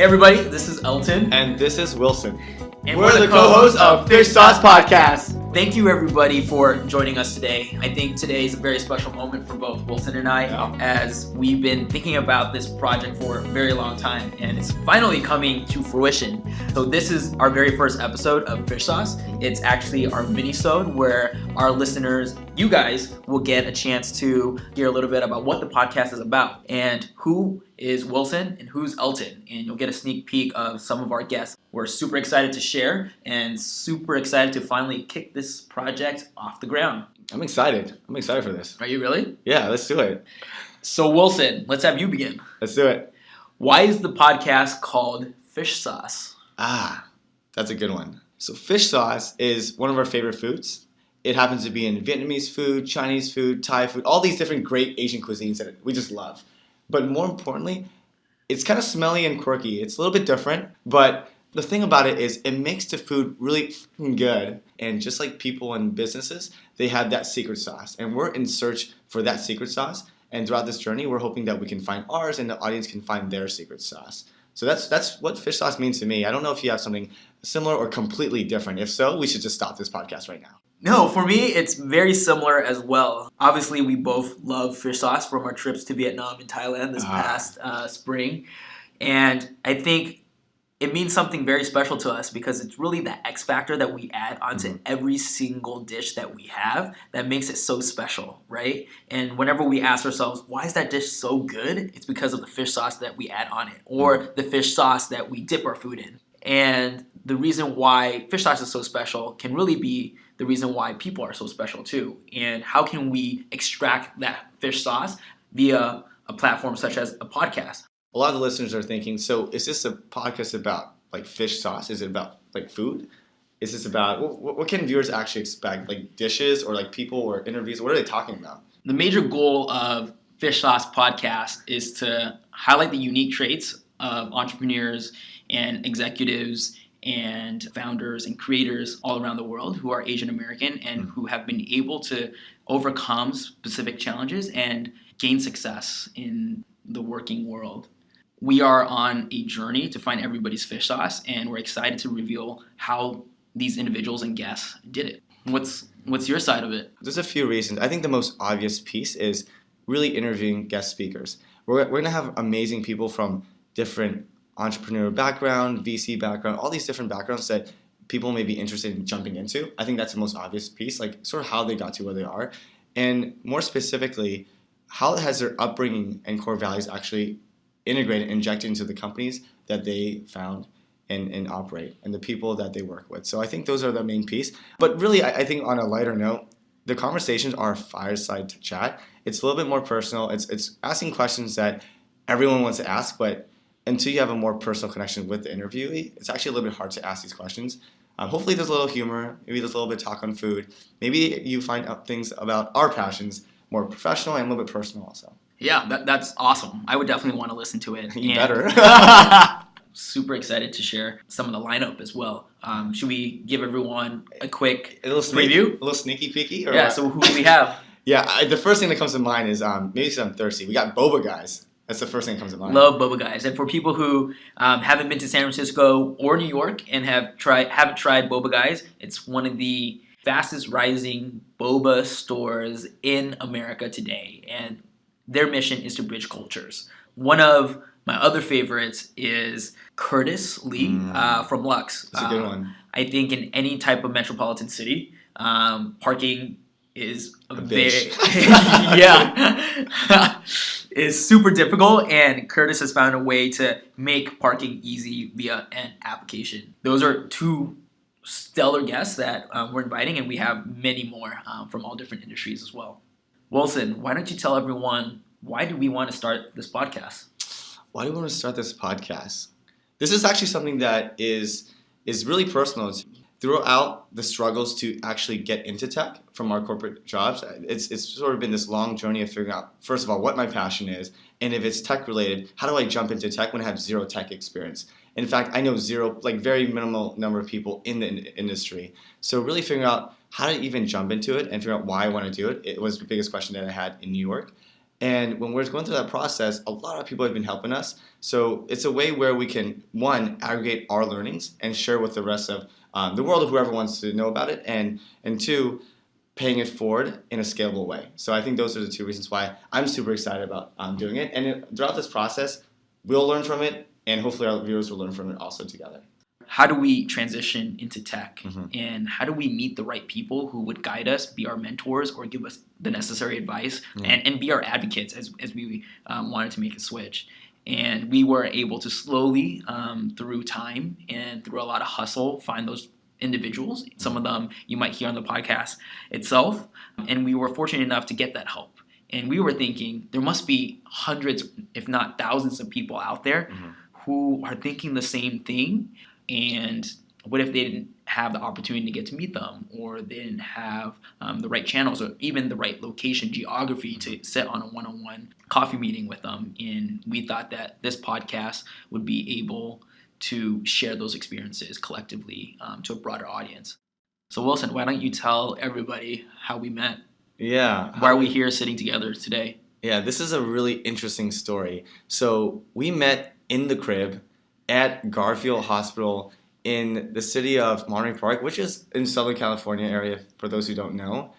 Hey everybody, this is Elton. And this is Wilson. And we're the co-hosts of Fish Sauce Podcast. Thank you everybody for joining us today. I think today is a very special moment for both Wilson and I, as we've been thinking about this project for a very long time and it's finally coming to fruition. So this is our very first episode of Fish Sauce. It's actually our mini-sode where our listeners, you guys, will get a chance to hear a little bit about what the podcast is about and who is Wilson and who's Elton, and you'll get a sneak peek of some of our guests. We're super excited to share and super excited to finally kick this project off the ground. I'm excited. I'm excited for this. Are you really? Yeah, let's do it. So Wilson, let's have you begin. Let's do it. Why is the podcast called Fish Sauce? That's a good one. So fish sauce is one of our favorite foods. It happens to be in Vietnamese food, Chinese food, Thai food, all these different great Asian cuisines that we just love. But more importantly, it's kind of smelly and quirky. It's a little bit different, but the thing about it is it makes the food really good. And just like people in businesses, they have that secret sauce. And we're in search for that secret sauce. And throughout this journey, we're hoping that we can find ours and the audience can find their secret sauce. So that's what fish sauce means to me. I don't know if you have something similar or completely different. If so, we should just stop this podcast right now. No, for me, it's very similar as well. Obviously, we both love fish sauce from our trips to Vietnam and Thailand this past spring. And I think it means something very special to us because it's really the X factor that we add onto every single dish that we have that makes it so special, right? And whenever we ask ourselves, why is that dish so good? It's because of the fish sauce that we add on it or the fish sauce that we dip our food in. And the reason why fish sauce is so special can really be the reason why people are so special too. And how can we extract that fish sauce via a platform such as a podcast? A lot of the listeners are thinking, so is this a podcast about like fish sauce? Is it about like food? Is this about, what can viewers actually expect? Like dishes or like people or interviews? What are they talking about? The major goal of Fish Sauce Podcast is to highlight the unique traits of entrepreneurs and executives and founders and creators all around the world who are Asian American and who have been able to overcome specific challenges and gain success in the working world. We are on a journey to find everybody's fish sauce, and we're excited to reveal how these individuals and guests did it. What's your side of it? There's a few reasons. I think the most obvious piece is really interviewing guest speakers. We're going to have amazing people from different entrepreneurial background, VC background, all these different backgrounds that people may be interested in jumping into. I think that's the most obvious piece, like sort of how they got to where they are. And more specifically, how has their upbringing and core values actually integrated, injected into the companies that they found and operate and the people that they work with. So I think those are the main piece. But really, I think on a lighter note, the conversations are fireside chat. It's a little bit more personal. It's asking questions that everyone wants to ask, but until you have a more personal connection with the interviewee, it's actually a little bit hard to ask these questions. Hopefully there's a little humor, maybe there's a little bit of talk on food. Maybe you find out things about our passions, more professional and a little bit personal also. Yeah, that's awesome. I would definitely want to listen to it. You better. Super excited to share some of the lineup as well. Should we give everyone a quick preview? A little sneaky peeky? Or what? So who do we have? The first thing that comes to mind is maybe because I'm thirsty. We got boba guys. That's the first thing that comes to mind. Love boba guys. And for people who haven't been to San Francisco or New York and haven't tried boba guys, it's one of the fastest rising boba stores in America today. And their mission is to bridge cultures. One of my other favorites is Curtis Lee from Lux. That's a good one. I think in any type of metropolitan city, parking is is super difficult, and Curtis has found a way to make parking easy via an application. Those are two stellar guests that we're inviting, and we have many more from all different industries as well. Wilson, why don't you tell everyone, why do we want to start this podcast? Why do we want to start this podcast? This is actually something that is really personal. Throughout the struggles to actually get into tech from our corporate jobs, it's sort of been this long journey of figuring out, first of all, what my passion is, and if it's tech related, how do I jump into tech when I have zero tech experience? In fact, I know very minimal number of people in the industry. So really figuring out how to even jump into it and figure out why I want to do it, it was the biggest question that I had in New York. And when we're going through that process, a lot of people have been helping us. So it's a way where we can, one, aggregate our learnings and share with the rest of the world, whoever wants to know about it, and two, paying it forward in a scalable way. So I think those are the two reasons why I'm super excited about doing it. And throughout this process, we'll learn from it, and hopefully our viewers will learn from it also together. How do we transition into tech? Mm-hmm. And how do we meet the right people who would guide us, be our mentors, or give us the necessary advice, and be our advocates as we wanted to make a switch? And we were able to slowly, through time and through a lot of hustle, find those individuals. Some of them you might hear on the podcast itself. And we were fortunate enough to get that help. And we were thinking there must be hundreds, if not thousands of people out there who are thinking the same thing. And what if they didn't have the opportunity to get to meet them, or they didn't have the right channels or even the right location, geography to sit on a one-on-one coffee meeting with them? And we thought that this podcast would be able to share those experiences collectively to a broader audience. So Wilson, why don't you tell everybody how we met? Yeah. Why are we here sitting together today? Yeah, this is a really interesting story. So we met in the crib at Garfield Hospital in the city of Monterey Park, which is in Southern California area, for those who don't know.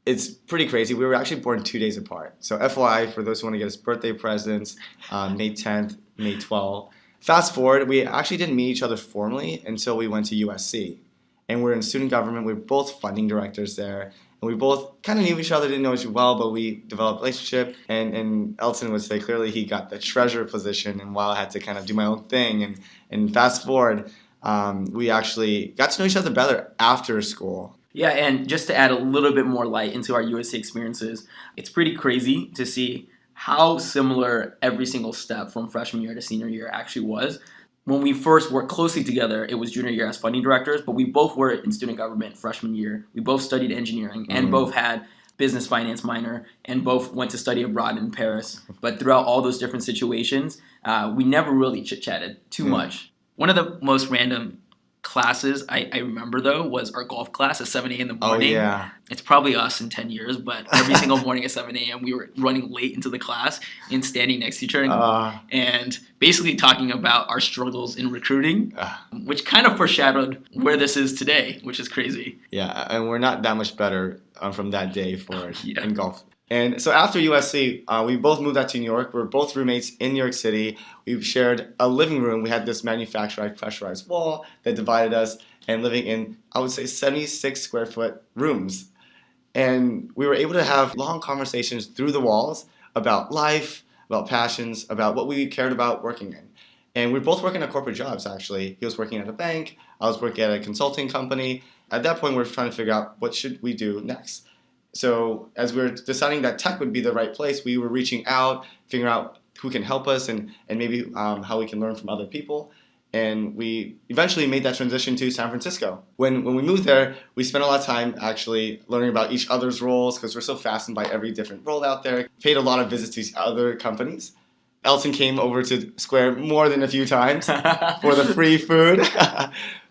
It's pretty crazy. We were actually born 2 days apart. So FYI, for those who want to get us birthday presents, May 10th, May 12th. Fast forward, we actually didn't meet each other formally until we went to USC. And we're in student government. We're both funding directors there. And we both kind of knew each other, didn't know each other well, but we developed a relationship. And Elton would say clearly he got the treasurer position, and while I had to kind of do my own thing. And fast forward, we actually got to know each other better after school. Yeah, and just to add a little bit more light into our USC experiences, it's pretty crazy to see how similar every single step from freshman year to senior year actually was. When we first worked closely together, it was junior year as funding directors, but we both were in student government freshman year. We both studied engineering and both had business finance minor and both went to study abroad in Paris. But throughout all those different situations, we never really chit-chatted too much. One of the most random classes I remember, though, was our golf class at 7 a.m. in the morning. Oh, yeah. It's probably us in 10 years, but every single morning at 7 a.m. we were running late into the class and standing next to each other and basically talking about our struggles in recruiting, which kind of foreshadowed where this is today, which is crazy. Yeah, and we're not that much better from that day forward in golf. And so after USC, we both moved out to New York. We were both roommates in New York City. We shared a living room. We had this manufactured pressurized wall that divided us, and living in, I would say, 76 square foot rooms. And we were able to have long conversations through the walls about life, about passions, about what we cared about working in. And we were both working at corporate jobs, actually. He was working at a bank. I was working at a consulting company. At that point, we were trying to figure out what should we do next. So as we were deciding that tech would be the right place, we were reaching out, figuring out who can help us and maybe how we can learn from other people. And we eventually made that transition to San Francisco. When we moved there, we spent a lot of time actually learning about each other's roles because we're so fascinated by every different role out there. Paid a lot of visits to other companies. Elton came over to Square more than a few times for the free food.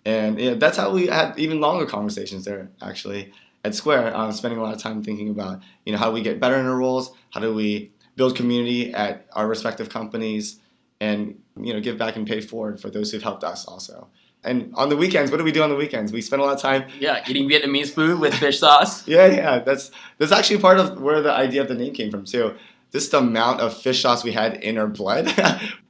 And yeah, that's how we had even longer conversations there, actually. At Square, spending a lot of time thinking about, how do we get better in our roles, how do we build community at our respective companies, and give back and pay forward for those who've helped us also. And on the weekends, what do we do on the weekends? We spend a lot of time eating Vietnamese food with fish sauce. That's actually part of where the idea of the name came from too. Just the amount of fish sauce we had in our blood.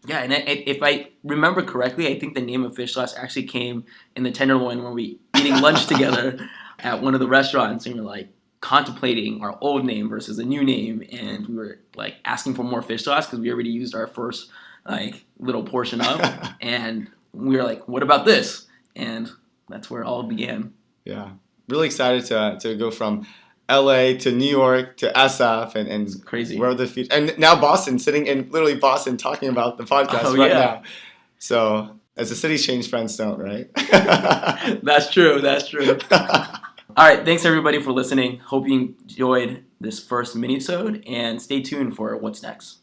Yeah, and if I remember correctly, I think the name of fish sauce actually came in the Tenderloin when we eating lunch together at one of the restaurants, and we were like contemplating our old name versus a new name, and we were like asking for more fish sauce because we already used our first little portion of, and we were like, what about this? And that's where it all began. Yeah, really excited to go from LA to New York to SF and crazy. Where the future, and now Boston, sitting in literally Boston talking about the podcast now. So as the cities change, friends don't, right? That's true. All right, thanks everybody for listening. Hope you enjoyed this first mini-sode, and stay tuned for what's next.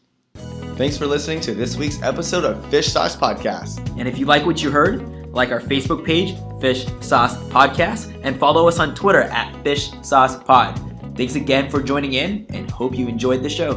Thanks for listening to this week's episode of Fish Sauce Podcast. And if you like what you heard, like our Facebook page, Fish Sauce Podcast, and follow us on Twitter at Fish Sauce Pod. Thanks again for joining in, and hope you enjoyed the show.